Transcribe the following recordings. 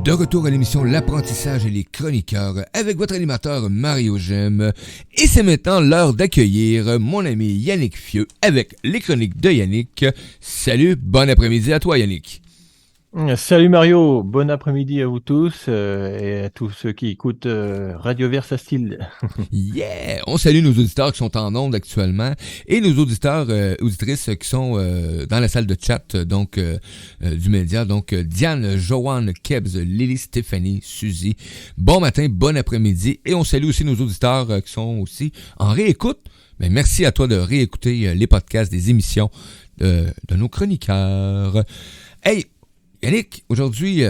De retour à l'émission L'apprentissage et les chroniqueurs avec votre animateur Mario Gem. Et c'est maintenant l'heure d'accueillir mon ami Yannick Fieux avec les chroniques de Yannick. Salut, bon après-midi à toi Yannick. Salut Mario, bon après-midi à vous tous et à tous ceux qui écoutent Radio Versastile. Yeah! On salue nos auditeurs qui sont en ondes actuellement et nos auditeurs, auditrices qui sont dans la salle de chat du média. Donc, Diane, Joanne, Kebs, Lily, Stéphanie, Suzy. Bon matin, bon après-midi. Et on salue aussi nos auditeurs qui sont aussi en réécoute. Mais merci à toi de réécouter les podcasts des émissions de nos chroniqueurs. Hey, Yannick, aujourd'hui,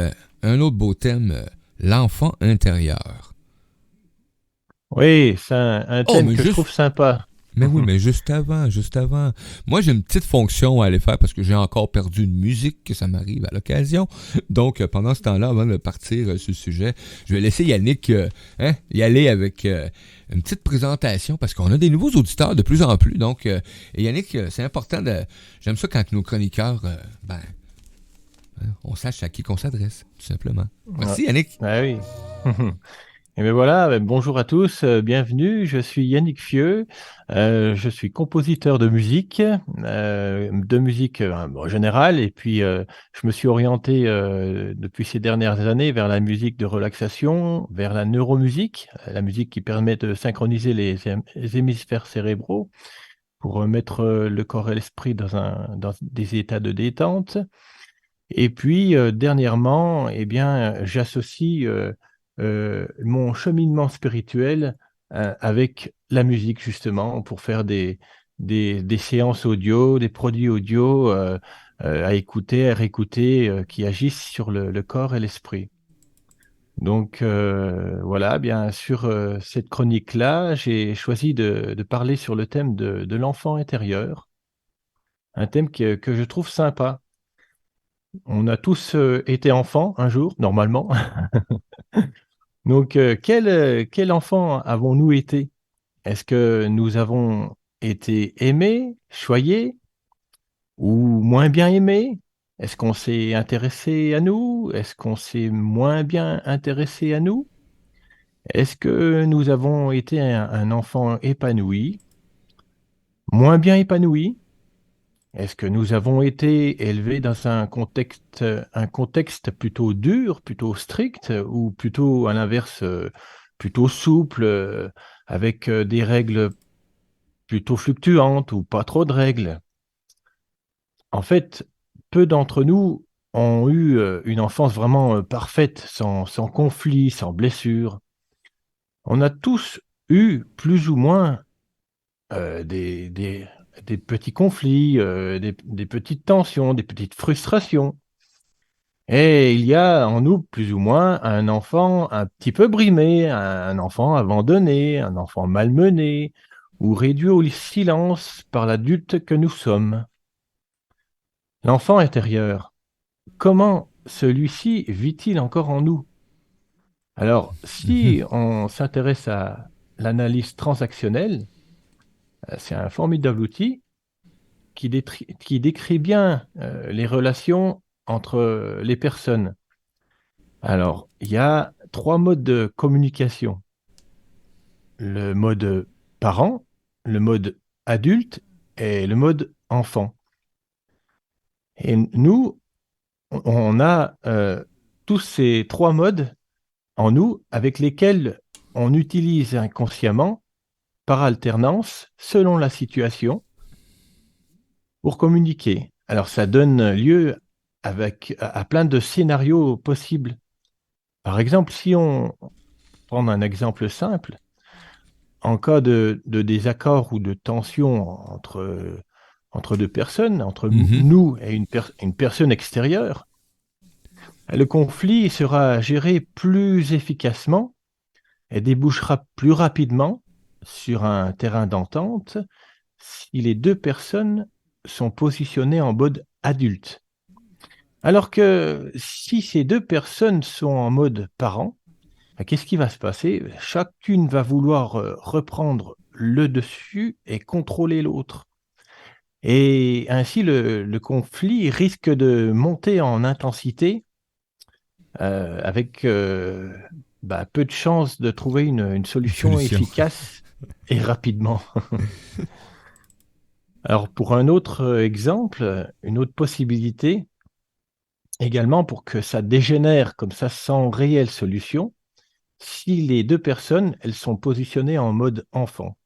un autre beau thème, l'enfant intérieur. Oui, c'est un Oh, thème mais que je juste trouve sympa. Mais oui, mais juste avant. Moi, j'ai une petite fonction à aller faire parce que j'ai encore perdu une musique, que ça m'arrive à l'occasion. Donc, pendant ce temps-là, avant de partir sur le sujet, je vais laisser Yannick y aller avec une petite présentation parce qu'on a des nouveaux auditeurs de plus en plus. Donc, et Yannick, c'est important de... J'aime ça quand nos chroniqueurs, on sache à qui qu'on s'adresse, tout simplement. Ouais. Merci, Yannick. Ah oui. Et bien voilà, bonjour à tous, bienvenue, je suis Yannick Fieux, je suis compositeur de musique en général, et puis je me suis orienté depuis ces dernières années vers la musique de relaxation, vers la neuromusique, la musique qui permet de synchroniser les hémisphères cérébraux pour mettre le corps et l'esprit dans des états de détente. Et puis, dernièrement, eh bien, j'associe, mon cheminement spirituel, avec la musique justement pour faire des séances audio, des produits audio, à écouter, à réécouter, qui agissent sur le corps et l'esprit. Donc, voilà, bien sur, cette chronique-là, j'ai choisi de parler sur le thème de l'enfant intérieur, un thème que je trouve sympa. On a tous, été enfants un jour, normalement. Donc, quel enfant avons-nous été? Est-ce que nous avons été aimés, choyés ou moins bien aimés? Est-ce qu'on s'est intéressé à nous? Est-ce qu'on s'est moins bien intéressé à nous? Est-ce que nous avons été un enfant épanoui, moins bien épanoui? Est-ce que nous avons été élevés dans un contexte plutôt dur, plutôt strict, ou plutôt à l'inverse, plutôt souple, avec, des règles plutôt fluctuantes ou pas trop de règles? En fait, peu d'entre nous ont eu, une enfance vraiment, parfaite, sans conflit, sans blessure. On a tous eu plus ou moins, des petits conflits, des petites tensions, des petites frustrations. Et il y a en nous, plus ou moins, un enfant un petit peu brimé, un enfant abandonné, un enfant malmené ou réduit au silence par l'adulte que nous sommes. L'enfant intérieur, comment celui-ci vit-il encore en nous? Alors, Mhm. si on s'intéresse à l'analyse transactionnelle, c'est un formidable outil qui décrit bien, les relations entre les personnes. Alors, il y a 3 modes de communication. Le mode parent, le mode adulte et le mode enfant. Et nous, on a, tous ces 3 modes en nous avec lesquels on utilise inconsciemment, par alternance, selon la situation, pour communiquer. Alors ça donne lieu à plein de scénarios possibles. Par exemple, si on prend un exemple simple, en cas de désaccord ou de tension entre 2 personnes, entre Mhm. nous et une personne extérieure, le conflit sera géré plus efficacement et débouchera plus rapidement sur un terrain d'entente si les 2 personnes sont positionnées en mode adulte. Alors que si ces 2 personnes sont en mode parent, qu'est-ce qui va se passer? Chacune va vouloir, reprendre le dessus et contrôler l'autre. Et ainsi le conflit risque de monter en intensité, avec peu de chances de trouver une Une solution solution. efficace et rapidement. Alors, pour un autre exemple, une autre possibilité, également pour que ça dégénère comme ça sans réelle solution, si les deux personnes, elles sont positionnées en mode enfant.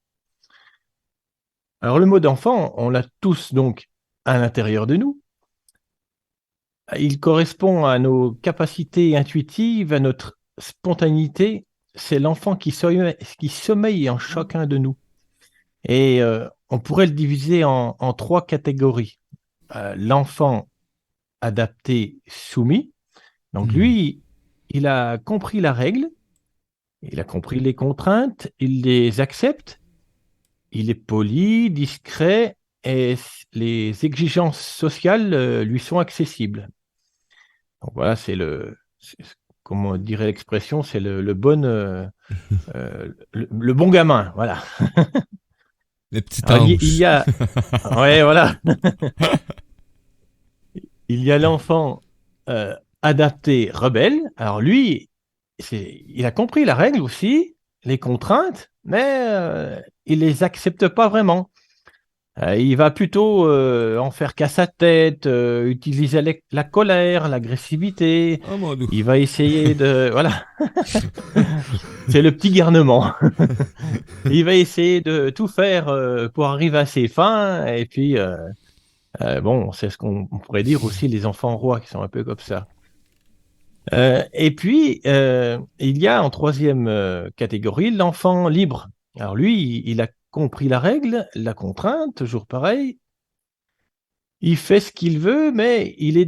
Alors, le mode enfant, on l'a tous donc à l'intérieur de nous. Il correspond à nos capacités intuitives, à notre spontanéité. C'est l'enfant qui sommeille en chacun de nous. Et on pourrait le diviser en trois catégories. L'enfant adapté soumis. Donc Hmm. lui, il a compris la règle, il a compris les contraintes, il les accepte, il est poli, discret et les exigences sociales lui sont accessibles. Donc voilà, comment dirait l'expression, c'est le bon gamin, voilà. Le petit Alors, il ange. y a, ouais, voilà, il y a l'enfant euh, adapté rebelle. Alors lui, il a compris la règle aussi, les contraintes, mais il les accepte pas vraiment. Il va plutôt en faire qu'à sa tête, utiliser la colère, l'agressivité. Oh mon Dieu. Il va essayer de... Voilà, c'est le petit garnement. Il va essayer de tout faire pour arriver à ses fins. Et puis, bon, c'est ce qu'on pourrait dire aussi les enfants rois qui sont un peu comme ça. Et puis, il y a en troisième catégorie l'enfant libre. Alors lui, il a compris la règle, la contrainte, toujours pareil. Il fait ce qu'il veut, mais il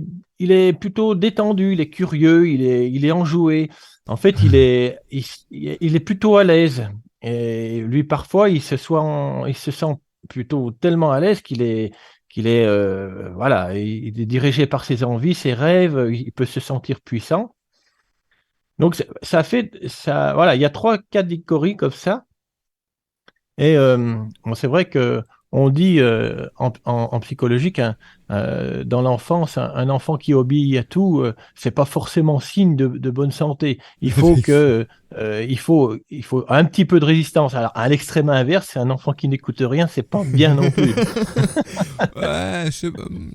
est plutôt détendu, il est curieux, il est enjoué. En fait, il est plutôt à l'aise. Et lui, parfois, il se sent plutôt tellement à l'aise qu'il est, voilà, il est dirigé par ses envies, ses rêves, il peut se sentir puissant. Donc, ça, voilà, il y a trois catégories comme ça. Et bon, c'est vrai que on dit en psychologie dans l'enfance, un enfant qui obéit à tout, c'est pas forcément signe de bonne santé. Il faut un petit peu de résistance. Alors, à l'extrême inverse, c'est un enfant qui n'écoute rien, c'est pas bien non plus. Ouais,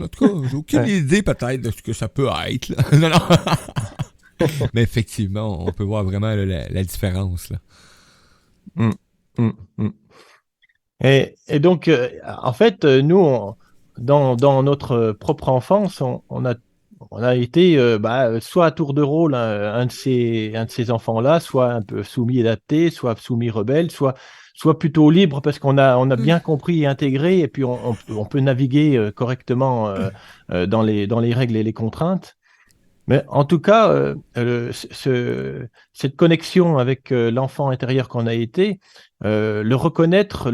en tout cas, j'ai aucune Ouais. idée peut-être de ce que ça peut être. Là. Non, non. Mais effectivement, on peut voir vraiment là, la différence. Là. Mm, mm, mm. Et donc, en fait, nous, dans notre propre enfance, on a été soit à tour de rôle un de ces enfants-là, soit un peu soumis adapté, soit soumis rebelle, soit plutôt libre parce qu'on a bien compris et intégré, et puis on peut naviguer correctement dans les règles et les contraintes. Mais en tout cas, cette connexion avec l'enfant intérieur qu'on a été, le reconnaître,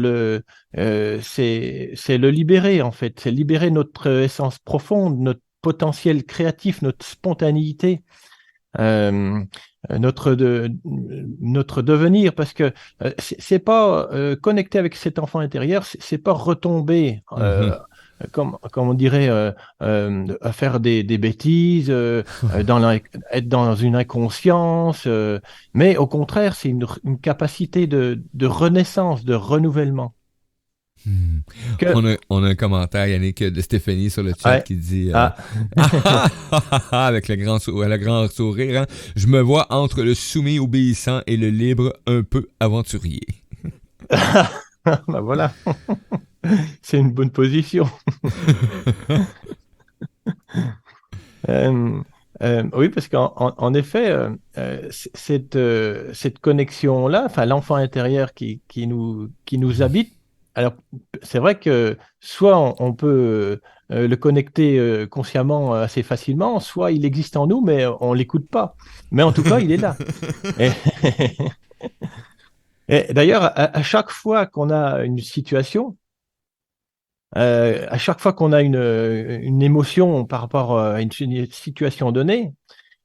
c'est le libérer en fait, c'est libérer notre essence profonde, notre potentiel créatif, notre spontanéité, euh, notre devenir, parce que c'est pas connecter avec cet enfant intérieur, c'est pas retomber. Mhm. Comme on dirait, à faire des bêtises, être dans une inconscience, mais au contraire, c'est une capacité de renaissance, de renouvellement. Hmm. Que, On a un commentaire, Yannick, de Stéphanie sur le chat ouais, qui dit ah, avec le grand sourire, hein, je me vois entre le soumis obéissant et le libre un peu aventurier. bah voilà, c'est une bonne position. Euh, oui, parce qu'en effet, cette connexion-là, enfin l'enfant intérieur qui nous habite, alors c'est vrai que soit on peut le connecter consciemment assez facilement, soit il existe en nous, mais on l'écoute pas. Mais en tout cas, il est là. Et, et d'ailleurs, à chaque fois qu'on a une situation, à chaque fois qu'on a une émotion par rapport à une situation donnée,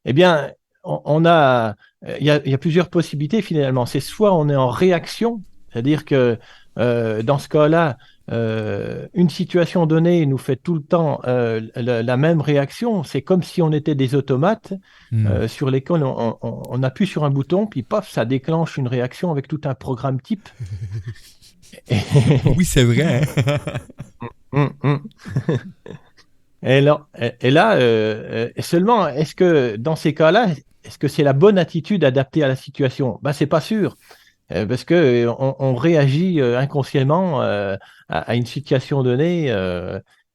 eh bien, il y a plusieurs possibilités finalement. C'est soit on est en réaction, c'est-à-dire que dans ce cas-là, une situation donnée nous fait tout le temps la même réaction, c'est comme si on était des automates sur lesquels on appuie sur un bouton, puis paf, ça déclenche une réaction avec tout un programme type. Oui, c'est vrai. Seulement, est-ce que dans ces cas-là, est-ce que c'est la bonne attitude adaptée à la situation? Ben, c'est pas sûr. Parce que on réagit inconsciemment à une situation donnée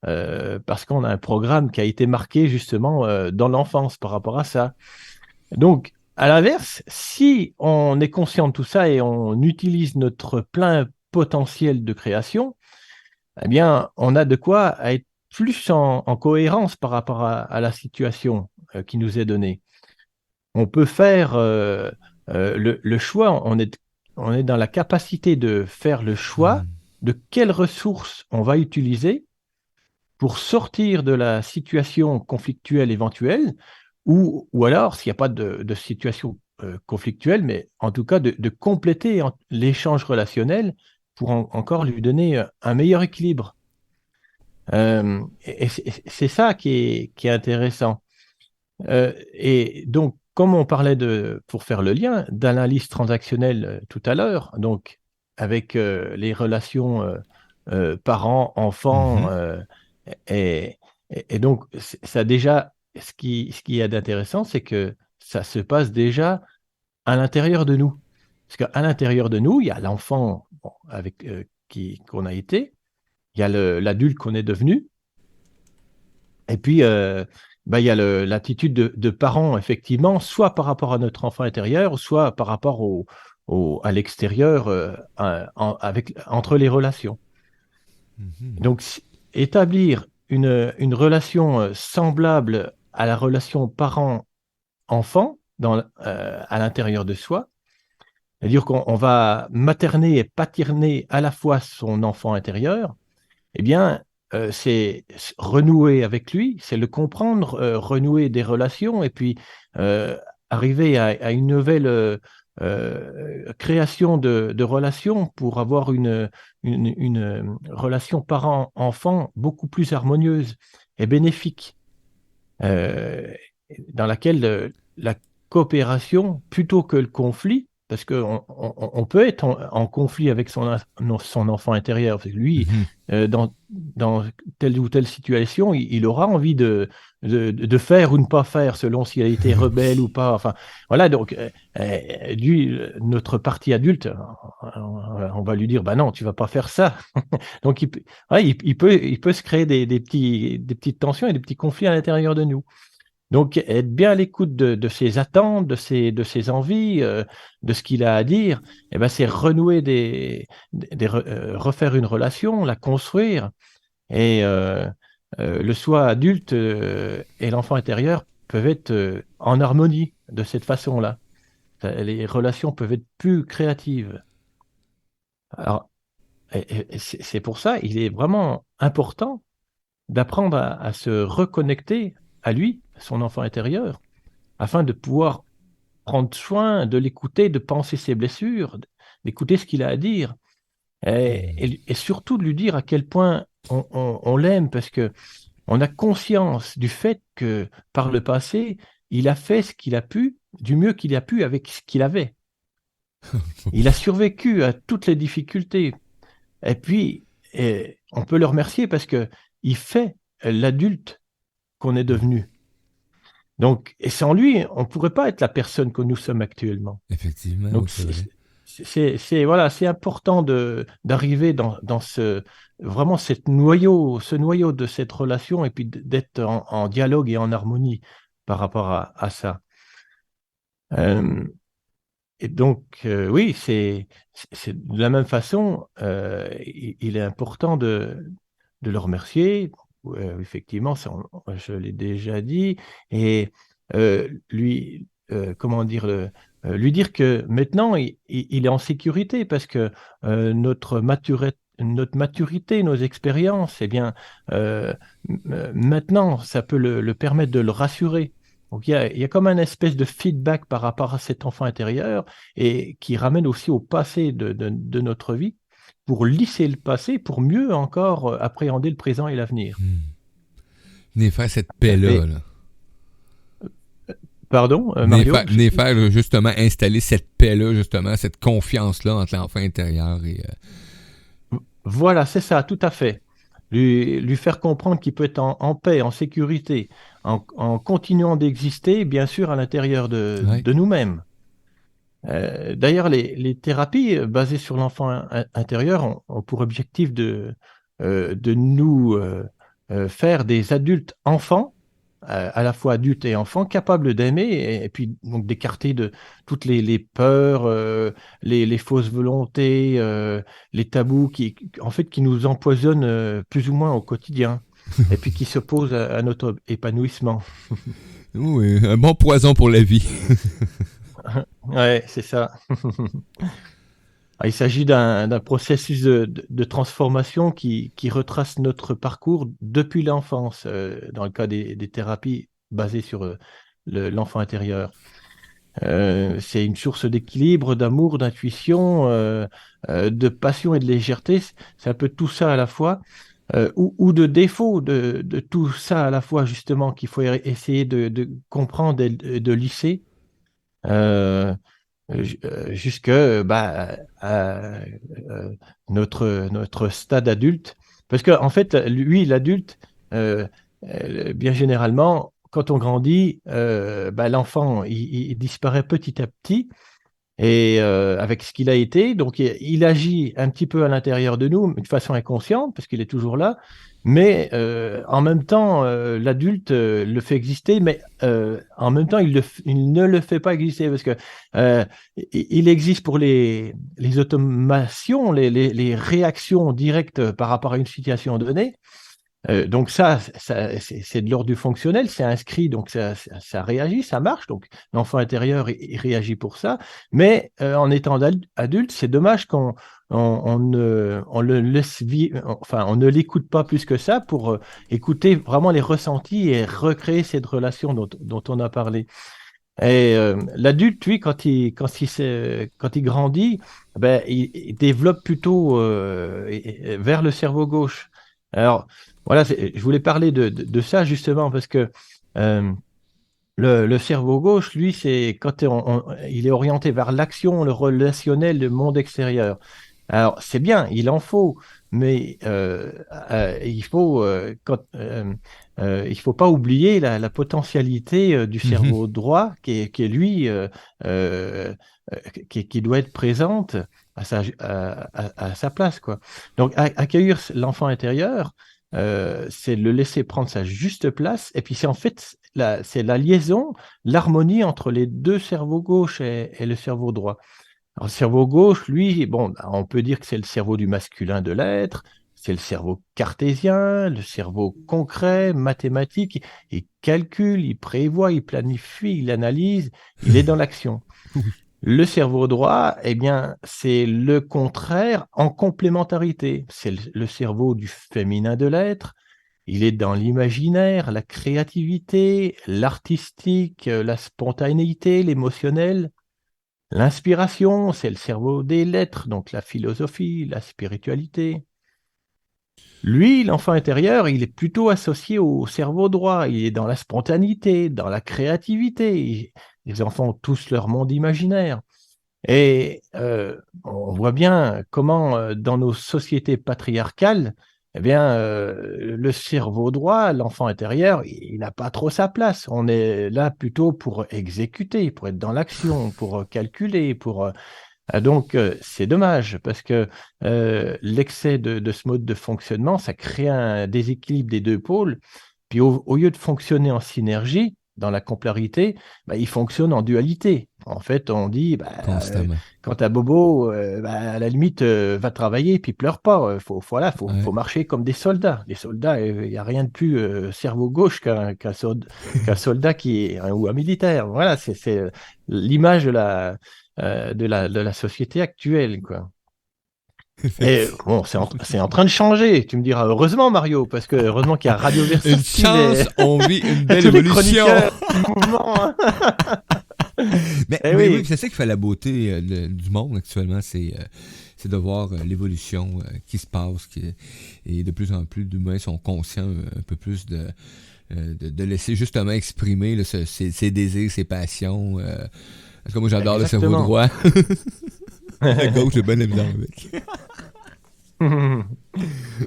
parce qu'on a un programme qui a été marqué justement dans l'enfance par rapport à ça. Donc, à l'inverse, si on est conscient de tout ça et on utilise notre plein potentiel de création, eh bien, on a de quoi être plus en cohérence par rapport à la situation qui nous est donnée. On peut faire le choix, on est dans la capacité de faire le choix de quelles ressources on va utiliser pour sortir de la situation conflictuelle éventuelle, ou alors, s'il n'y a pas de situation conflictuelle, mais en tout cas de compléter l'échange relationnel pour encore lui donner un meilleur équilibre. Et c'est ça qui est intéressant. Et donc, comme on parlait pour faire le lien, d'analyse transactionnelle tout à l'heure, donc avec les relations parents-enfants, et, et donc ça déjà, ce qui est d'intéressant, c'est que ça se passe déjà à l'intérieur de nous. Parce qu'à l'intérieur de nous, il y a l'enfant avec qu'on a été, il y a l'adulte qu'on est devenu, et puis, bah, il y a l'attitude de parents, effectivement, soit par rapport à notre enfant intérieur, soit par rapport à l'extérieur, entre les relations. Donc, établir une relation semblable à la relation parent-enfant à l'intérieur de soi, c'est-à-dire qu'on va materner et paterner à la fois son enfant intérieur, eh bien, c'est renouer avec lui, c'est le comprendre, renouer des relations et puis arriver à une nouvelle création de relations pour avoir une relation parent-enfant beaucoup plus harmonieuse et bénéfique, euh, dans laquelle la coopération, plutôt que le conflit, parce qu'on peut être en conflit avec son enfant intérieur. Parce que lui, dans telle ou telle situation, il aura envie de faire ou ne pas faire, selon s'il a été rebelle ou pas. Enfin, voilà, donc, notre partie adulte, on va lui dire, bah non, tu vas pas faire ça. Donc, il peut se créer des petites tensions et des petits conflits à l'intérieur de nous. Donc, être bien à l'écoute de ses attentes, de ses envies, de ce qu'il a à dire, eh ben, c'est renouer refaire une relation, la construire. Et le soi adulte et l'enfant intérieur peuvent être en harmonie de cette façon-là. Les relations peuvent être plus créatives. Alors, et c'est pour ça, il est vraiment important d'apprendre à se reconnecter à lui, son enfant intérieur, afin de pouvoir prendre soin de l'écouter, de penser ses blessures, d'écouter ce qu'il a à dire, et surtout de lui dire à quel point on l'aime, parce que on a conscience du fait que par le passé, il a fait ce qu'il a pu, du mieux qu'il a pu avec ce qu'il avait. Il a survécu à toutes les difficultés. Et puis, on peut le remercier parce que il fait l'adulte qu'on est devenu. Donc, et sans lui, on ne pourrait pas être la personne que nous sommes actuellement. Effectivement, Donc, oui, c'est vrai. voilà, c'est important d'arriver dans vraiment ce noyau de cette relation et puis d'être en dialogue et en harmonie par rapport à ça. Et donc, oui, c'est de la même façon, il est important de le remercier. Effectivement, je l'ai déjà dit. Et comment dire, lui dire que maintenant, il est en sécurité parce que notre maturité, nos expériences, eh bien, maintenant, ça peut le permettre de le rassurer. Donc, il y a comme un espèce de feedback par rapport à cet enfant intérieur et qui ramène aussi au passé de notre vie pour lisser le passé, pour mieux encore appréhender le présent et l'avenir. Venez faire cette paix-là. Là. Pardon, Mario? Venez faire justement installer cette paix-là, justement, cette confiance-là entre l'enfant intérieur et... Voilà, c'est ça, tout à fait. Lui faire comprendre qu'il peut être en paix, en sécurité, en continuant d'exister, bien sûr, à l'intérieur de nous-mêmes. D'ailleurs, les thérapies basées sur l'enfant intérieur ont pour objectif de nous faire des adultes enfants, à la fois adultes et enfants, capables d'aimer et puis donc d'écarter de toutes les peurs, les fausses volontés, les tabous en fait, qui nous empoisonnent plus ou moins au quotidien et puis qui s'opposent à notre épanouissement. Oui, un bon poison pour la vie. Ouais, c'est ça. Il s'agit d'un processus de transformation qui retrace notre parcours depuis l'enfance, dans le cas des thérapies basées sur l'enfant intérieur. C'est une source d'équilibre, d'amour, d'intuition, de passion et de légèreté. C'est un peu tout ça à la fois, ou de défaut de tout ça à la fois, justement, qu'il faut essayer de comprendre et de lisser. Jusque à notre stade adulte. Parce qu'en fait, lui, l'adulte, bien généralement, quand on grandit, l'enfant, il disparaît petit à petit et avec ce qu'il a été. Donc, il agit un petit peu à l'intérieur de nous, mais de façon inconsciente, parce qu'il est toujours là. Mais en même temps, l'adulte le fait exister, mais en même temps, il ne le fait pas exister, parce que il existe pour les automations, les réactions directes par rapport à une situation donnée. Donc ça c'est de l'ordre du fonctionnel, c'est inscrit, donc ça réagit, ça marche. Donc l'enfant intérieur, il réagit pour ça. Mais en étant adulte, c'est dommage on le laisse enfin, on ne l'écoute pas plus que ça pour écouter vraiment les ressentis et recréer cette relation dont on a parlé. Et l'adulte, lui, quand il grandit, il développe plutôt vers le cerveau gauche. Alors, voilà, je voulais parler de ça justement parce que le cerveau gauche, lui, c'est quand il est orienté vers l'action, le relationnel, le monde extérieur. Alors, c'est bien, il en faut, mais il faut il faut pas oublier la potentialité du cerveau droit qui est lui qui doit être présente à sa place, quoi. Donc, accueillir l'enfant intérieur, c'est le laisser prendre sa juste place, et puis c'est en fait c'est la liaison, l'harmonie entre les deux cerveaux gauche et le cerveau droit. Alors, le cerveau gauche, lui, bon, on peut dire que c'est le cerveau du masculin de l'être, c'est le cerveau cartésien, le cerveau concret, mathématique. Il calcule, il prévoit, il planifie, il analyse, il est dans l'action. Le cerveau droit, eh bien, c'est le contraire en complémentarité. C'est le cerveau du féminin de l'être. Il est dans l'imaginaire, la créativité, l'artistique, la spontanéité, l'émotionnel. L'inspiration, c'est le cerveau des lettres, donc la philosophie, la spiritualité. Lui, l'enfant intérieur, il est plutôt associé au cerveau droit. Il est dans la spontanéité, dans la créativité. Les enfants ont tous leur monde imaginaire. Et on voit bien comment, dans nos sociétés patriarcales, eh bien, le cerveau droit, l'enfant intérieur, il n'a pas trop sa place. On est là plutôt pour exécuter, pour être dans l'action, pour calculer, donc, c'est dommage parce que l'excès de ce mode de fonctionnement, ça crée un déséquilibre des deux pôles. Puis au lieu de fonctionner en synergie, dans la complémentarité, il fonctionne en dualité. En fait, on dit, Constamment. quand t'as bobo, à la limite, va travailler puis pleure pas. Faut marcher comme des soldats. Les soldats, il n'y a rien de plus cerveau gauche qu'un soldat ou un militaire. Voilà, c'est l'image de la société actuelle, quoi. Et bon, c'est en train de changer. Tu me diras, heureusement, Mario, parce que heureusement qu'il y a Radio Versailles. Une chance, on vit une belle tous les évolution. mouvement, hein. Mais oui, c'est ça qui fait la beauté du monde actuellement, c'est c'est de voir l'évolution qui se passe, et de plus en plus d'humains sont conscients un peu plus de laisser justement exprimer là, ses désirs, ses passions. Parce que moi, j'adore le cerveau droit. La gauche, j'ai bien évident avec.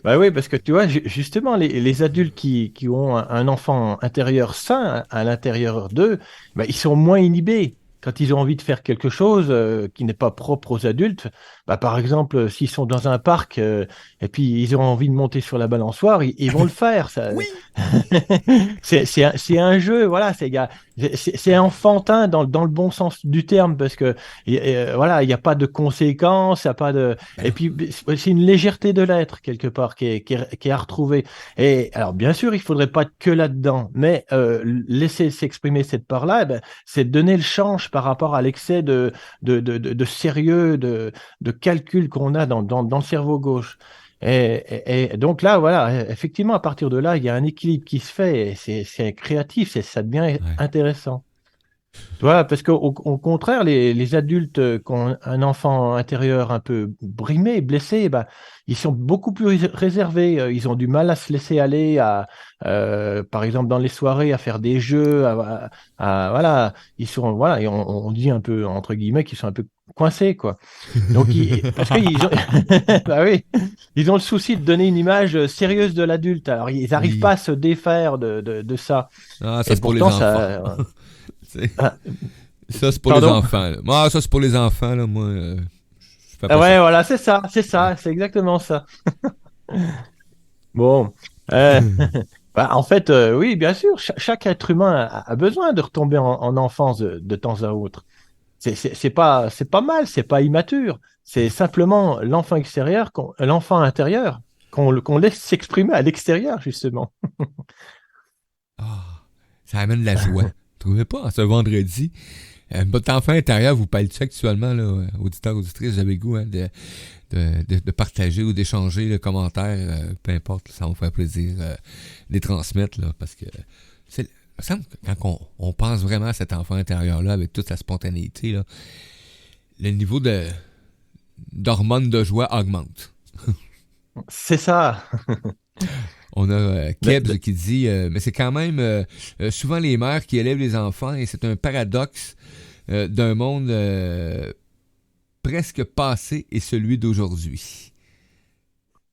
Bah oui, parce que tu vois, justement, les adultes qui ont un enfant intérieur sain à l'intérieur d'eux, bah, ils sont moins inhibés. Quand ils ont envie de faire quelque chose qui n'est pas propre aux adultes, bah, par exemple, s'ils sont dans un parc et puis ils ont envie de monter sur la balançoire, ils vont le faire. Ça, Oui! c'est un jeu, voilà, c'est enfantin dans le bon sens du terme parce que voilà, il n'y a pas de conséquences, il y a pas de, et puis c'est une légèreté de l'être quelque part qui est à retrouver. Et alors bien sûr, il faudrait pas être que là-dedans, mais laisser s'exprimer cette part-là, eh ben, c'est donner le change par rapport à l'excès de sérieux, de calcul qu'on a dans le cerveau gauche. Et donc là, voilà, effectivement, à partir de là, il y a un équilibre qui se fait, et c'est créatif, ça devient Ouais. intéressant. Tu vois, parce qu'au contraire, les adultes qui ont un enfant intérieur un peu brimé, blessé, ben, ils sont beaucoup plus réservés. Ils ont du mal à se laisser aller, par exemple, dans les soirées, à faire des jeux. Voilà, ils sont, voilà, et on dit un peu, entre guillemets, qu'ils sont un peu coincés, quoi. Donc, parce qu'ils ont, bah oui, ils ont le souci de donner une image sérieuse de l'adulte. Alors, ils n'arrivent pas Oui. à se défaire de ça. Ah, ça Et c'est pour les pourtant, enfants. ça. C'est- Ah, Ça c'est pour les pardon? enfants. Là. Moi, ça c'est pour les enfants. Là. Moi, je fais Ah pas ça. ouais, voilà, Ouais. c'est exactement ça. Bon, euh, bah, en fait, oui, bien sûr, chaque être humain a besoin de retomber en enfance de temps à autre. C'est pas mal, c'est pas immature. C'est simplement l'enfant extérieur, l'enfant intérieur qu'on laisse s'exprimer à l'extérieur, justement. Ah, ça amène la joie. Trouvez pas, ce vendredi. Votre enfant intérieur vous parle-tu actuellement, là, auditeurs, auditrices, vous avez le goût de partager ou d'échanger le commentaire, peu importe, ça va me faire plaisir de les transmettre, là, parce que il me semble que quand on pense vraiment à cet enfant intérieur-là, avec toute sa spontanéité, là, le niveau d'hormones de joie augmente. C'est ça. On a Mais- Kebs qui dit mais c'est quand même souvent les mères qui élèvent les enfants et c'est un paradoxe d'un monde presque passé et celui d'aujourd'hui.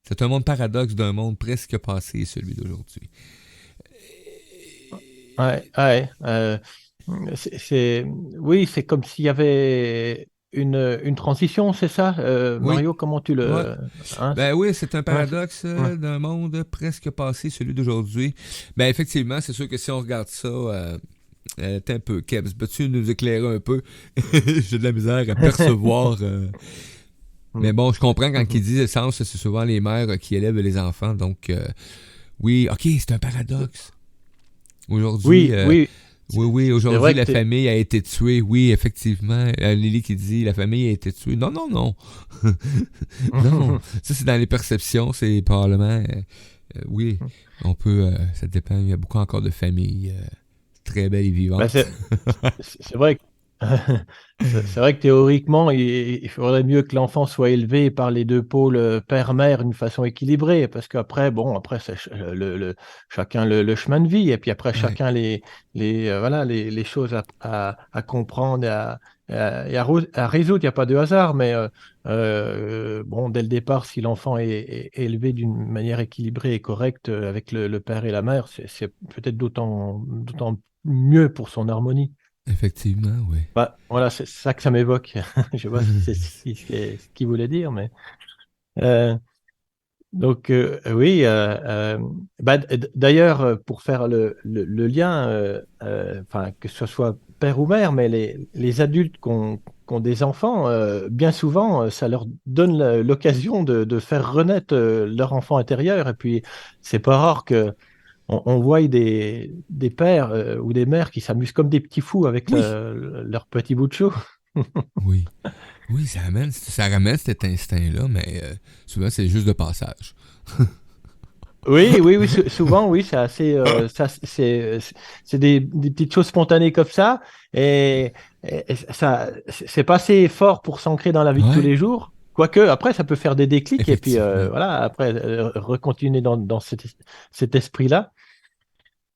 C'est un monde paradoxe d'un monde presque passé et celui d'aujourd'hui. Ouais, ouais. Oui, c'est comme s'il y avait une transition, c'est ça, Oui, Mario, comment tu ouais. le... Hein, Ben oui, c'est un ouais, paradoxe ouais. d'un monde presque passé, celui d'aujourd'hui. Ben effectivement, c'est sûr que si on regarde ça, t'es un peu, Kebs, peux-tu nous éclairer un peu? J'ai de la misère à percevoir. Mais bon, je comprends quand il dit essence, c'est souvent les mères qui élèvent les enfants. Donc, oui, ok, c'est un paradoxe. Aujourd'hui, Oui, oui, oui, c'est aujourd'hui, vrai que la famille a été tuée. Oui, effectivement. Lily qui dit la famille a été tuée. Non, non, non. Non. Ça, c'est dans les perceptions. C'est probablement. Oui, on peut. Ça dépend. Il y a beaucoup encore de familles très belles et bah, vivantes. c'est vrai que c'est vrai que théoriquement, il faudrait mieux que l'enfant soit élevé par les deux pôles père-mère d'une façon équilibrée, parce qu'après, bon, après, c'est chacun le chemin de vie, et puis après, Ouais, chacun voilà, les choses à comprendre et à résoudre. Il n'y a pas de hasard, mais bon, dès le départ, si l'enfant est élevé d'une manière équilibrée et correcte avec le père et la mère, c'est peut-être d'autant mieux pour son harmonie. effectivement, oui. Bah, voilà, c'est ça que ça m'évoque. Je sais pas si c'est ce qu'il voulait dire, mais euh, donc oui. Bah, d'ailleurs, pour faire le lien, enfin que ce soit père ou mère, mais les adultes qui ont des enfants, bien souvent, ça leur donne l'occasion de faire renaître leur enfant intérieur. Et puis, c'est pas rare que on voit des pères ou des mères qui s'amusent comme des petits fous avec Oui, leur petit bout de chou. oui. Oui, ça ramène cet instinct-là, mais souvent, c'est juste de passage. Oui, oui, oui, souvent, oui, c'est assez, c'est des petites choses spontanées comme ça, et ça, c'est pas assez fort pour s'ancrer dans la vie de tous Ouais, les jours. quoique, après, ça peut faire des déclics et puis Effectivement. voilà, après, recontinuer dans cet esprit-là.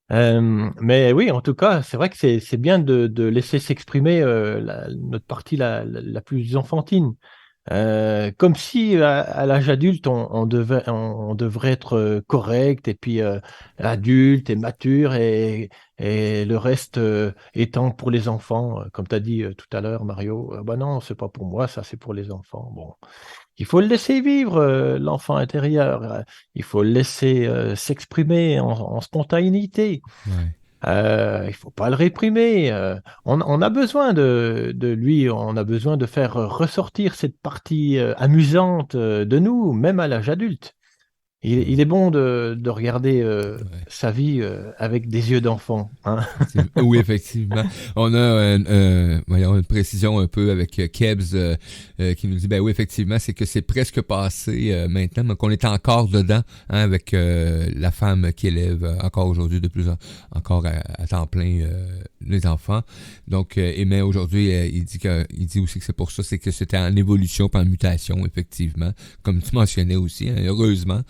Mais oui, en tout cas, c'est vrai que c'est bien de laisser s'exprimer notre partie la plus enfantine. Comme si à l'âge adulte, on devrait être correct et puis adulte et mature et le reste étant pour les enfants. Comme tu as dit tout à l'heure, Mario, bah non, c'est pas pour moi, ça c'est pour les enfants. Bon, il faut le laisser vivre, l'enfant intérieur. Il faut le laisser s'exprimer en spontanéité. Ouais. Il faut pas le réprimer. On a besoin de lui, on a besoin de faire ressortir cette partie amusante de nous, même à l'âge adulte. Il est bon de regarder Ouais. sa vie avec des yeux d'enfant, hein. Oui, effectivement. On a voyons, une précision un peu avec Kebs qui nous dit, ben oui, effectivement, c'est que c'est presque passé maintenant, mais qu'on est encore dedans hein, avec la femme qui élève encore aujourd'hui de plus en encore à temps plein les enfants. Donc, mais aujourd'hui, il dit aussi que c'est pour ça, c'est que c'était en évolution, pas en mutation, effectivement, comme tu mentionnais aussi, hein, heureusement,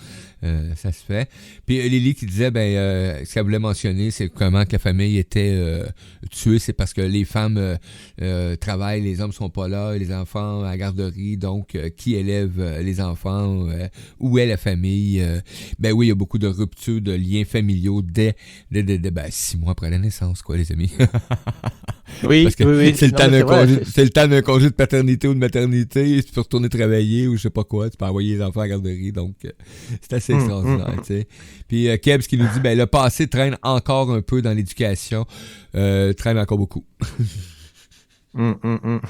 ça se fait. Puis Lily qui disait, ce qu'elle voulait mentionner, c'est comment que la famille était tuée, c'est parce que les femmes travaillent, les hommes sont pas là, les enfants à la garderie, donc qui élève les enfants, où est la famille? Ben oui, il y a beaucoup de ruptures de liens familiaux dès 6 mois après la naissance, quoi, les amis. Oui, Parce que oui, oui. c'est le Non, temps mais d'un c'est vrai. congé, c'est le temps d'un congé de paternité ou de maternité, tu peux retourner travailler ou je sais pas quoi, tu peux envoyer les enfants à la garderie, donc c'est assez extraordinaire, tu sais. Puis Kebs qui nous dit, le passé traîne encore un peu dans l'éducation, traîne encore beaucoup. Hum, hum, hum.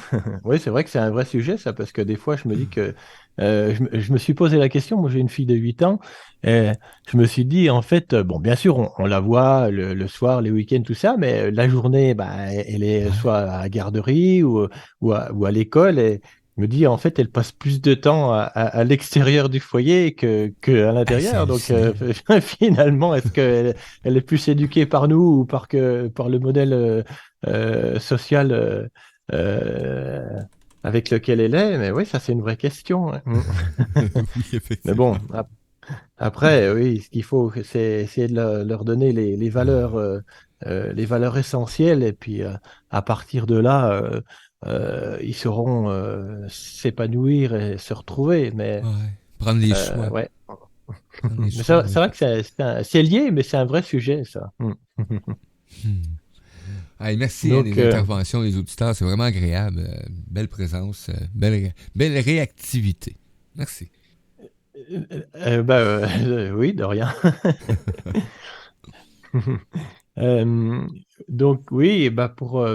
Oui, c'est vrai que c'est un vrai sujet, ça, parce que des fois, je me dis que je me suis posé la question. Moi, j'ai une fille de 8 ans, et je me suis dit, en fait, bon, bien sûr, on la voit le soir, les week-ends, tout ça, mais la journée, bah, elle est Ouais, soit à la garderie ou à l'école, et je me dis, en fait, elle passe plus de temps à l'extérieur du foyer que à c'est l'intérieur. Donc, hallucinant. finalement, est-ce qu'elle elle est plus éduquée par nous ou par le modèle social euh, avec lequel elle est, mais oui, ça c'est une vraie question, hein. Oui, Mais effectivement. bon, après, oui, ce qu'il faut, c'est essayer de leur donner les valeurs essentielles, et puis à partir de là, ils sauront s'épanouir et se retrouver. Mais Ouais. Prendre les choix. ouais, Prendre les mais choix, oui, c'est vrai que effectivement. c'est lié, mais c'est un vrai sujet, ça. Hmm. Hey, merci hein, Donc, des interventions des auditeurs, c'est vraiment agréable. Belle présence, belle réactivité. Merci. oui, de rien. Euh, donc oui, bah pour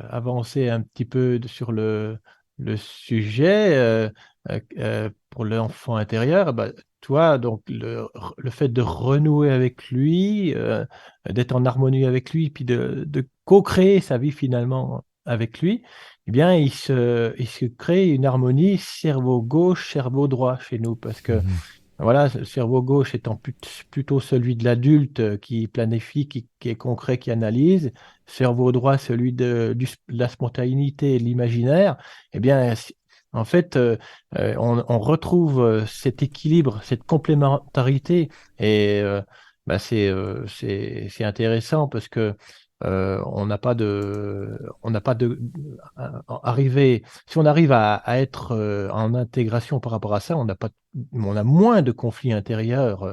avancer un petit peu sur le sujet, pour l'enfant intérieur, bah, toi, donc le fait de renouer avec lui, d'être en harmonie avec lui, puis de co-créer sa vie finalement avec lui, eh bien, il se crée une harmonie cerveau gauche, cerveau droit chez nous, parce que Mhm. voilà, le cerveau gauche étant plutôt celui de l'adulte qui planifie, qui est concret, qui analyse, cerveau droit celui de la spontanéité et de l'imaginaire, eh bien, en fait, on retrouve cet équilibre, cette complémentarité, et bah, c'est intéressant parce que on n'a pas de, arriver, si on arrive à être en intégration par rapport à ça, on a moins de conflits intérieurs.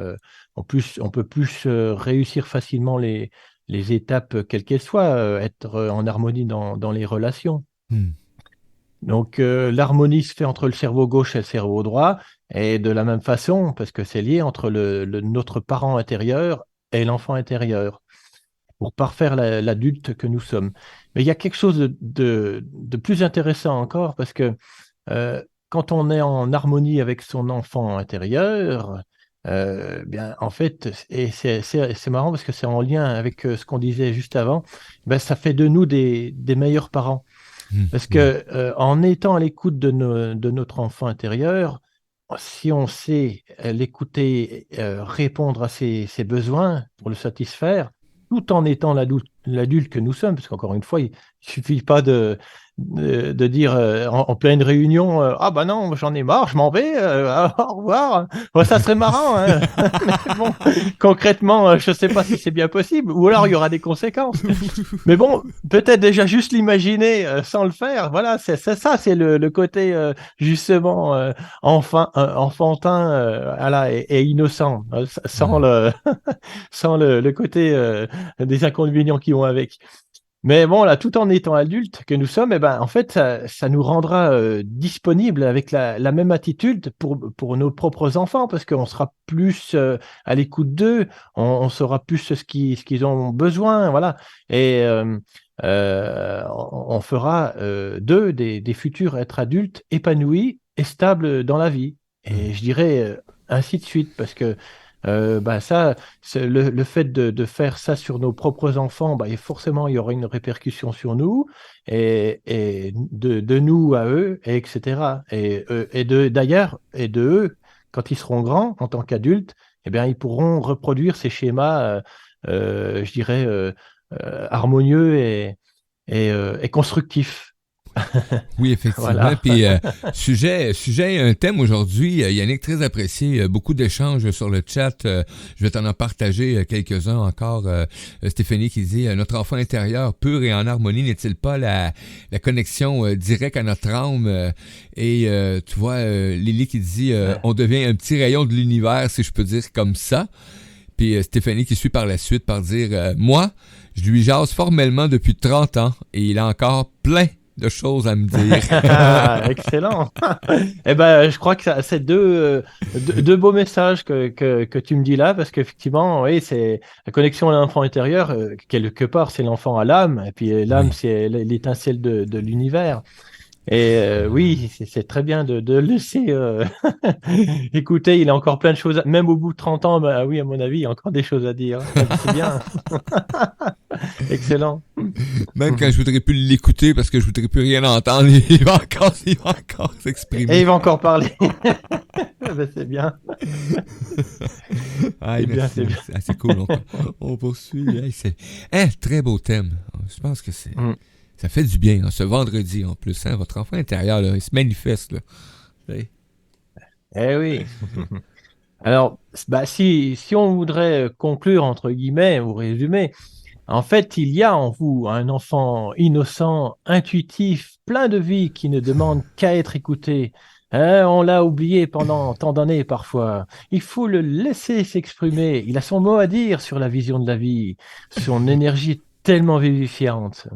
En plus, on peut plus réussir facilement les étapes, quelles qu'elles soient, être en harmonie dans les relations. Hmm. Donc, l'harmonie se fait entre le cerveau gauche et le cerveau droit, et de la même façon, parce que c'est lié entre notre parent intérieur et l'enfant intérieur, pour parfaire l'adulte que nous sommes. Mais il y a quelque chose de plus intéressant encore, parce que quand on est en harmonie avec son enfant intérieur, bien, en fait, et c'est marrant parce que c'est en lien avec ce qu'on disait juste avant, ben, ça fait de nous des meilleurs parents. Hmm. Parce Ouais. que en étant à l'écoute de notre enfant intérieur, si on sait l'écouter, répondre à ses besoins pour le satisfaire, tout en étant l'adulte que nous sommes, parce qu'encore une fois, il suffit pas de dire en pleine réunion, ah bah non, j'en ai marre, je m'en vais, au revoir. Bon, ça serait marrant, hein. Mais bon, concrètement, je sais pas si c'est bien possible, ou alors il y aura des conséquences. Mais bon, peut-être déjà juste l'imaginer sans le faire. Voilà, c'est ça, c'est le côté justement enfantin voilà, et innocent, sans le sans le côté des inconvénients qui vont avec. Mais bon, là, tout en étant adultes que nous sommes, eh ben, en fait, ça nous rendra disponibles avec la même attitude pour nos propres enfants, parce qu'on sera plus à l'écoute d'eux, on saura plus ce qu'ils ont besoin, voilà. Et on fera d'eux des futurs êtres adultes épanouis et stables dans la vie. Et je dirais ainsi de suite, parce que bah ça, le fait de faire ça sur nos propres enfants, bah, et forcément, il y aura une répercussion sur nous, et de nous à eux, et etc. D'ailleurs, et de eux, quand ils seront grands, en tant qu'adultes, eh bien, ils pourront reproduire ces schémas, je dirais, harmonieux et constructiftifs. Oui, effectivement. Voilà. Puis, un thème aujourd'hui, Yannick, très apprécié. Beaucoup d'échanges sur le chat. Je vais t'en en partager quelques-uns encore. Stéphanie qui dit notre enfant intérieur pur et en harmonie n'est-il pas la connexion directe à notre âme? Et tu vois, Lily qui dit on devient un petit rayon de l'univers, si je peux dire comme ça. Puis Stéphanie qui suit par la suite par dire moi, je lui jase formellement depuis 30 ans et il a encore plein de choses à me dire. Excellent. Eh ben, je crois que c'est deux beaux messages que tu me dis là, parce qu'effectivement, oui, c'est la connexion à l'enfant intérieur, quelque part, c'est l'enfant à l'âme, et puis l'âme, Oui. c'est l'étincelle de l'univers. Et oui, c'est très bien de le laisser écouter. Il a encore plein de choses, même au bout de 30 ans, bah oui, à mon avis, il y a encore des choses à dire. C'est bien. Excellent. Même quand je voudrais plus l'écouter parce que je voudrais plus rien entendre, il va encore s'exprimer. Et il va encore parler. Ben, c'est bien. Ah, C'est bien, merci, c'est bien. merci. Ah, c'est cool. On poursuit. Hey, c'est très beau thème. Je pense que Mm. ça fait du bien, hein, ce vendredi en plus. Hein, votre enfant intérieur, là, il se manifeste. Là. Oui. Eh oui. Alors, bah, si on voudrait conclure, entre guillemets, ou résumer, en fait, il y a en vous un enfant innocent, intuitif, plein de vie, qui ne demande qu'à être écouté. Hein, on l'a oublié pendant tant d'années parfois. Il faut le laisser s'exprimer. Il a son mot à dire sur la vision de la vie, son énergie tellement vivifiante.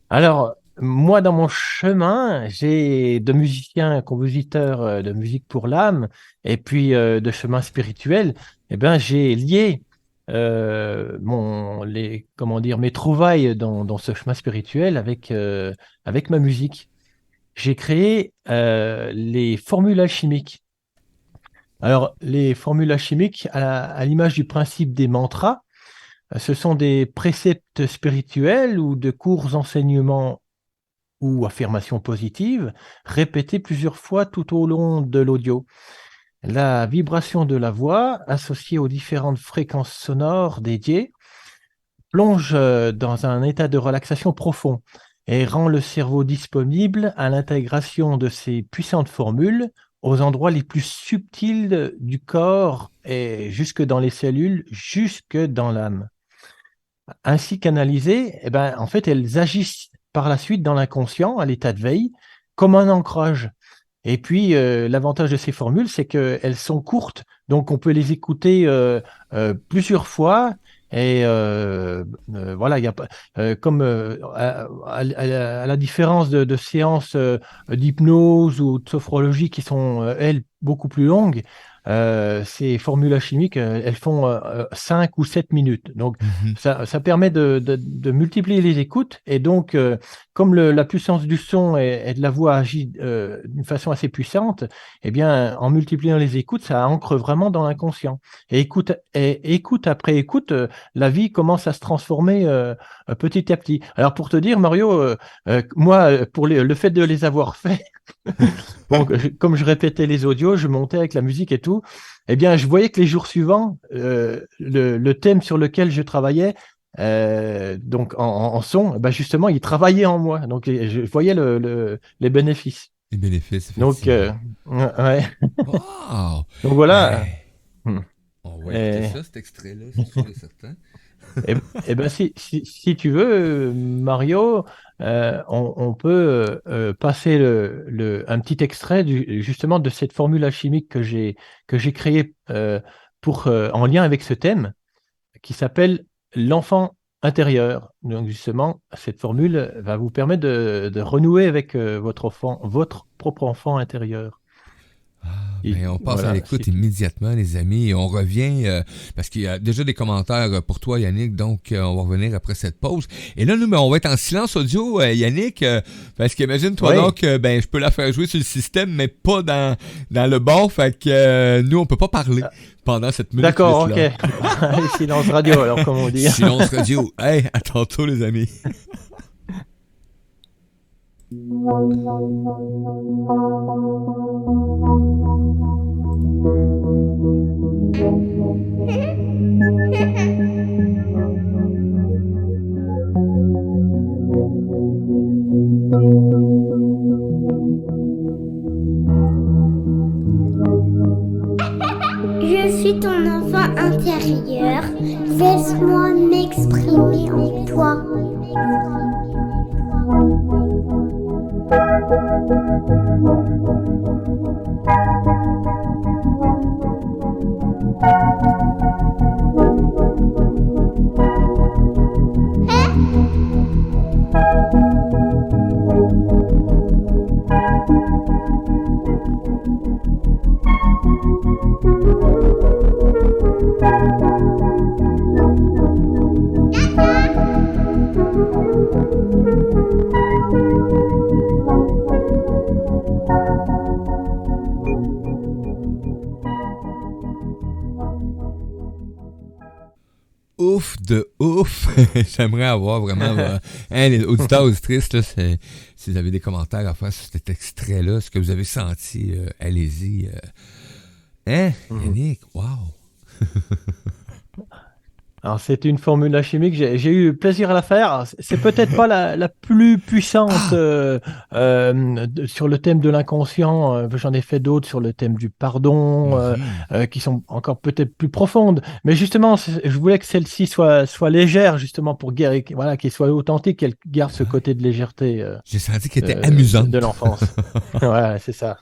Alors, moi, dans mon chemin, j'ai de musiciens, compositeurs de musique pour l'âme, et puis de chemin spirituel. Eh ben, j'ai lié comment dire, mes trouvailles dans ce chemin spirituel avec ma musique. J'ai créé les formules alchimiques. Alors, les formules alchimiques, à l'image du principe des mantras, ce sont des préceptes spirituels ou de courts enseignements ou affirmations positives répétées plusieurs fois tout au long de l'audio. La vibration de la voix, associée aux différentes fréquences sonores dédiées, plonge dans un état de relaxation profond et rend le cerveau disponible à l'intégration de ces puissantes formules aux endroits les plus subtils du corps et jusque dans les cellules, jusque dans l'âme. Ainsi canalisées, eh ben, en fait, elles agissent par la suite dans l'inconscient, à l'état de veille, comme un ancrage. Et puis, l'avantage de ces formules, c'est qu'elles sont courtes, donc on peut les écouter plusieurs fois. Et voilà, il y a pas, comme à la différence de séances d'hypnose ou de sophrologie qui sont, elles, beaucoup plus longues, ces formules chimiques, elles font 5 ou 7 minutes. Donc, Mhm. ça permet de multiplier les écoutes. Et donc, comme la puissance du son et de la voix agit d'une façon assez puissante, eh bien, en multipliant les écoutes, ça ancre vraiment dans l'inconscient. Et écoute après écoute, la vie commence à se transformer petit à petit. Alors, pour te dire, Mario, moi, pour le fait de les avoir faits, bon, comme je répétais les audios, je montais avec la musique et tout, eh bien, je voyais que les jours suivants, le thème sur lequel je travaillais donc en son, bah justement, il travaillait en moi. Donc je voyais les bénéfices. Les bénéfices, Donc, effectivement. ouais. Wow! Donc voilà. Hey! Hmm. On va écouter Et, ça, cet extrait-là, c'est sûr et certain. et ben si tu veux, Mario, on peut passer un petit extrait justement de cette formule alchimique que j'ai créée en lien avec ce thème, qui s'appelle l'enfant intérieur. Donc justement, cette formule va vous permettre de renouer avec votre propre enfant intérieur. Ah, Et ben, on passe à voilà, l'écoute immédiatement, les amis, et on revient parce qu'il y a déjà des commentaires pour toi, Yannick, donc on va revenir après cette pause. Et là, nous, ben, on va être en silence audio, Yannick, parce qu'imagine-toi oui. donc, ben, je peux la faire jouer sur le système, mais pas dans le bar, fait que nous, on peut pas parler pendant cette minute D'accord, 8 ok. là. Allez, silence radio, alors, comme on dit. Silence radio. Hey, à tantôt, les amis. Je suis ton enfant intérieur. Laisse-moi m'exprimer en toi. Ouf de ouf. J'aimerais avoir vraiment les auditeurs, auditrices, là, si vous avez des commentaires à faire sur cet extrait-là, ce que vous avez senti, allez-y. Hein, Yannick? Wow! Alors, c'est une formule alchimique, j'ai eu plaisir à la faire. C'est peut-être pas la plus puissante Ah! sur le thème de l'inconscient. J'en ai fait d'autres sur le thème du pardon, qui sont encore peut-être plus profondes. Mais justement, je voulais que celle-ci soit légère, justement, pour voilà, qu'elle soit authentique, qu'elle garde ce côté de légèreté J'ai senti qu'elle était amusante. de l'enfance. Ouais, c'est ça.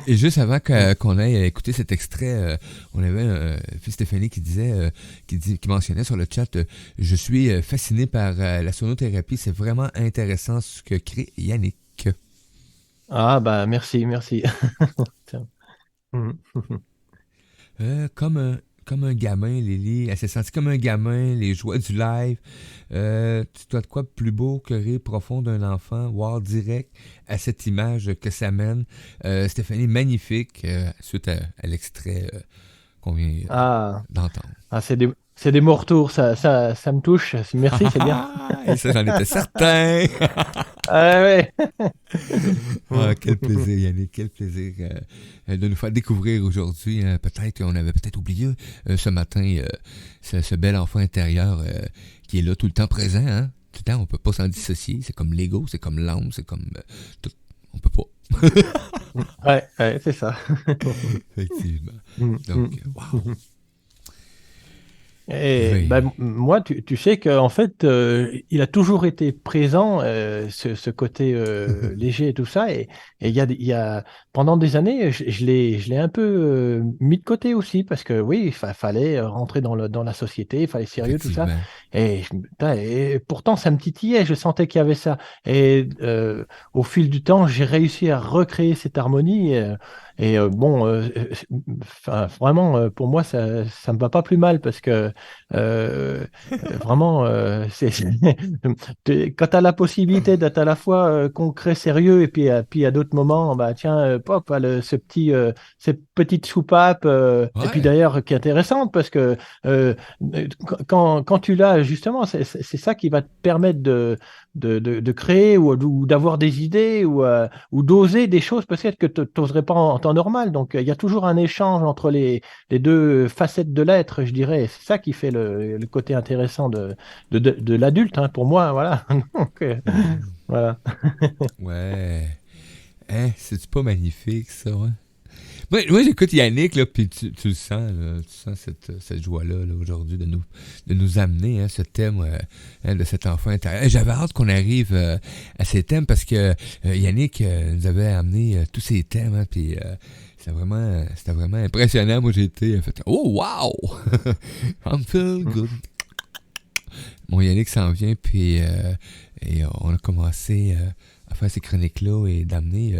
et juste avant qu'on aille écouter cet extrait, on avait Stéphanie qui disait, qui mentionnait sur le chat, je suis fasciné par la sonothérapie, c'est vraiment intéressant ce que crée Yannick. Ah bah merci. Tiens. Comme un gamin, Lily. Elle s'est sentie comme un gamin, les joies du live. Tu as de quoi de plus beau que rire profond d'un enfant, voir direct à cette image que ça mène. Stéphanie, magnifique, suite à l'extrait qu'on vient d'entendre. Ah, c'est des mots retours, ça me touche. Merci, c'est bien. Et ça, j'en étais certain. Ah ouais. Quel plaisir, Yannick, quel plaisir de nous faire découvrir aujourd'hui. Peut-être qu'on avait peut-être oublié ce matin ce bel enfant intérieur qui est là tout le temps présent. Hein? Tout le temps, on peut pas s'en dissocier. C'est comme l'ego, c'est comme l'âme, c'est comme tout. On peut pas. Ouais, c'est ça. Effectivement. Donc, wow. Et Oui. moi, tu sais qu'en fait, il a toujours été présent, ce côté léger et tout ça. Et il y a pendant des années, je l'ai un peu mis de côté aussi parce que oui, il fallait rentrer dans la société, il fallait sérieux tout ça. Et pourtant, ça me titillait. Je sentais qu'il y avait ça. Et au fil du temps, j'ai réussi à recréer cette harmonie. Vraiment, pour moi, ça me va pas plus mal parce que vraiment, quand tu as la possibilité d'être à la fois concret, sérieux, et puis à d'autres moments, bah tiens, pop, cette petite soupape, et puis Ouais. d'ailleurs qui est intéressante parce que euh, quand tu l'as, justement, c'est ça qui va te permettre de créer ou d'avoir des idées ou d'oser des choses peut-être que tu n'oserais pas en temps normal. Donc, il y a toujours un échange entre les deux facettes de l'être, je dirais. C'est ça qui fait le côté intéressant de l'adulte, hein, pour moi. Voilà. Donc, voilà. Ouais. Hein, c'est pas magnifique, ça, ouais? Moi, j'écoute Yannick, là, puis tu le sens, là, tu sens cette joie-là, là, aujourd'hui, de nous amener, hein, ce thème de cet enfant intérieur. J'avais hâte qu'on arrive à ces thèmes parce que Yannick nous avait amené tous ces thèmes, hein, puis c'était vraiment impressionnant. Moi, j'ai été fait « Oh, wow! I'm feel good! » Mon Yannick s'en vient, puis et on a commencé à faire ces chroniques-là et d'amener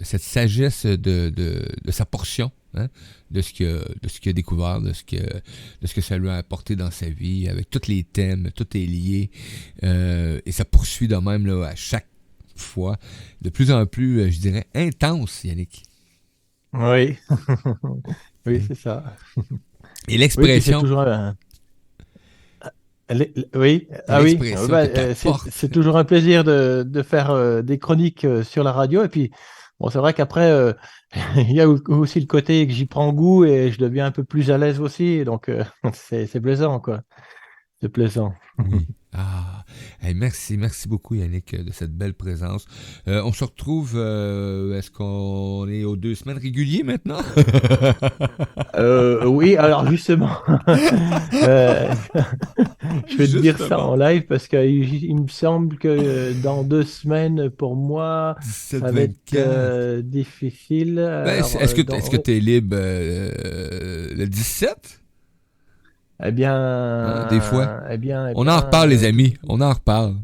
cette sagesse de sa portion, hein, de ce qu'il a découvert, de ce que ça lui a apporté dans sa vie, avec tous les thèmes, tout est lié, et ça poursuit de même là, à chaque fois, de plus en plus, je dirais, intense, Yannick. Oui, oui, c'est ça. Et l'expression... Oui, c'est toujours oui, ah oui, c'est toujours un plaisir de faire des chroniques sur la radio. Et puis, bon, c'est vrai qu'après, il y a aussi le côté que j'y prends goût et je deviens un peu plus à l'aise aussi. Donc, c'est plaisant, quoi. C'est plaisant. Oui. Ah, hey, merci beaucoup Yannick de cette belle présence. On se retrouve, est-ce qu'on est aux 2 semaines réguliers maintenant? Oui, alors justement, je vais te dire ça en live parce qu'il me semble que dans 2 semaines, pour moi, 17, ça va être difficile. Alors, est-ce que tu es libre le 17? Eh bien, hein, des fois. On en bien, reparle, les amis. On en reparle.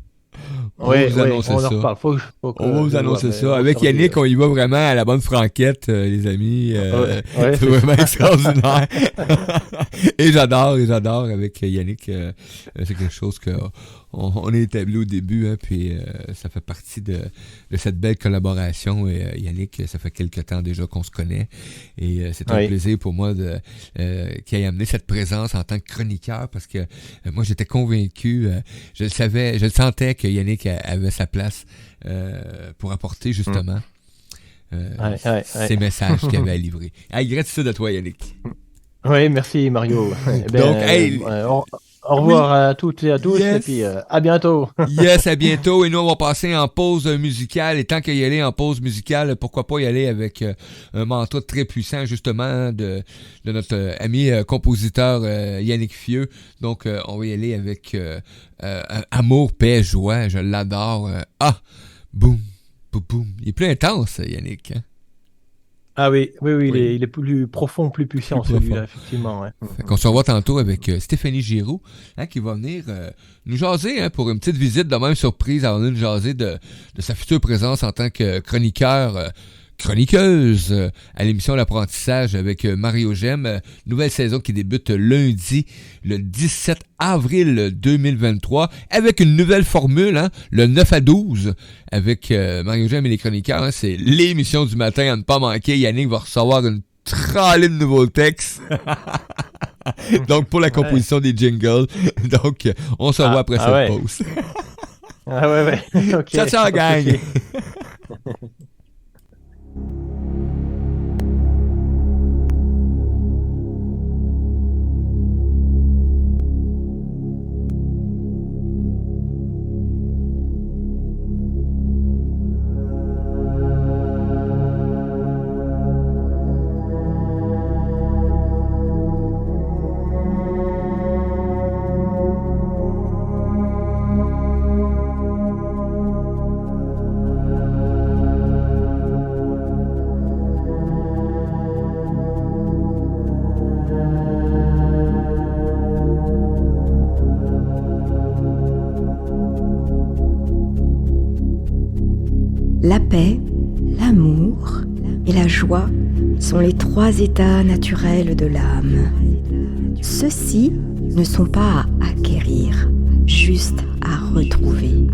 On va vous annoncer ça. En reparle. On va vous annoncer ça. Avec Yannick, on y va vraiment à la bonne franquette, les amis. C'est vraiment extraordinaire. Et j'adore avec Yannick. C'est quelque chose qu'on est établi au début, hein, puis ça fait partie de cette belle collaboration. Et Yannick, ça fait quelque temps déjà qu'on se connaît. Et c'est un plaisir pour moi qu'il ait amené cette présence en tant que chroniqueur, parce que moi, j'étais convaincu, je le sentais que Yannick avait sa place pour apporter justement ces messages qu'il avait à livrer. Gratitude à toi, Yannick. Oui, merci Mario. Donc, au revoir à toutes et à tous, et puis à bientôt. Yes, à bientôt. Et nous, on va passer en pause musicale. Et tant qu'à y aller en pause musicale, pourquoi pas y aller avec un mantra très puissant, justement, de notre ami compositeur Yannick Fieux. Donc, on va y aller avec Amour, paix, joie. Je l'adore. Boum, boum, boum. Il est plus intense, Yannick, hein? Ah oui. Il est plus profond, plus puissant, celui-là, effectivement. Ouais. On se revoit tantôt avec Stéphanie Giroux, hein, qui va venir nous jaser, hein, pour une petite visite de même surprise, à nous jaser de sa future présence en tant que chroniqueuse à l'émission L'Apprentissage avec Mario Gemme. Nouvelle saison qui débute lundi, le 17 avril 2023, avec une nouvelle formule, hein, le 9 à 12, avec Mario Gemme et les chroniqueurs. Hein, c'est l'émission du matin à ne pas manquer. Yannick va recevoir une tralée de nouveaux textes. Donc, pour la composition des jingles. Donc, on se revoit après cette pause. Okay. Ciao, gang! La paix, l'amour et la joie sont les 3 états naturels de l'âme. Ceux-ci ne sont pas à acquérir, juste à retrouver,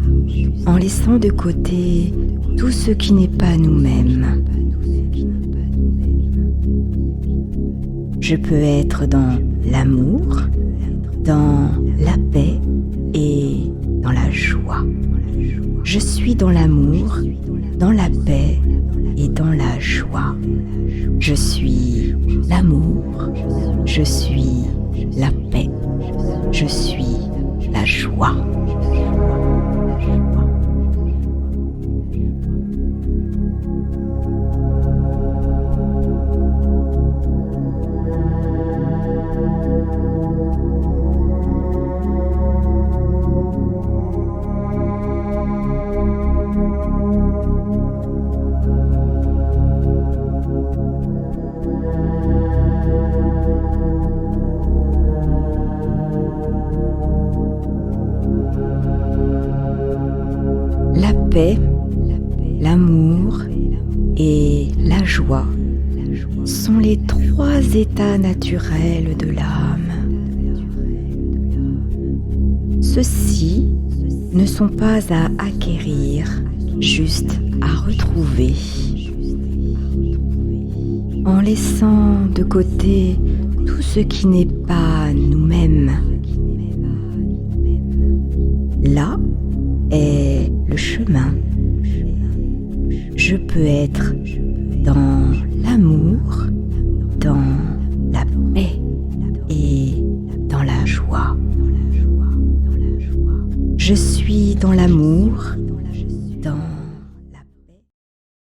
en laissant de côté tout ce qui n'est pas nous-mêmes. Je peux être dans l'amour, dans la paix et dans la joie. Je suis dans l'amour, dans la paix et dans la joie. Je suis l'amour, je suis la paix, je suis la joie. La paix, l'amour et la joie sont les trois états naturels de l'âme. Ceux-ci ne sont pas à acquérir, juste à retrouver. En laissant de côté tout ce qui n'est pas nous-mêmes. Là est le chemin. Je peux être dans l'amour, dans la paix et dans la joie. Je suis dans l'amour, dans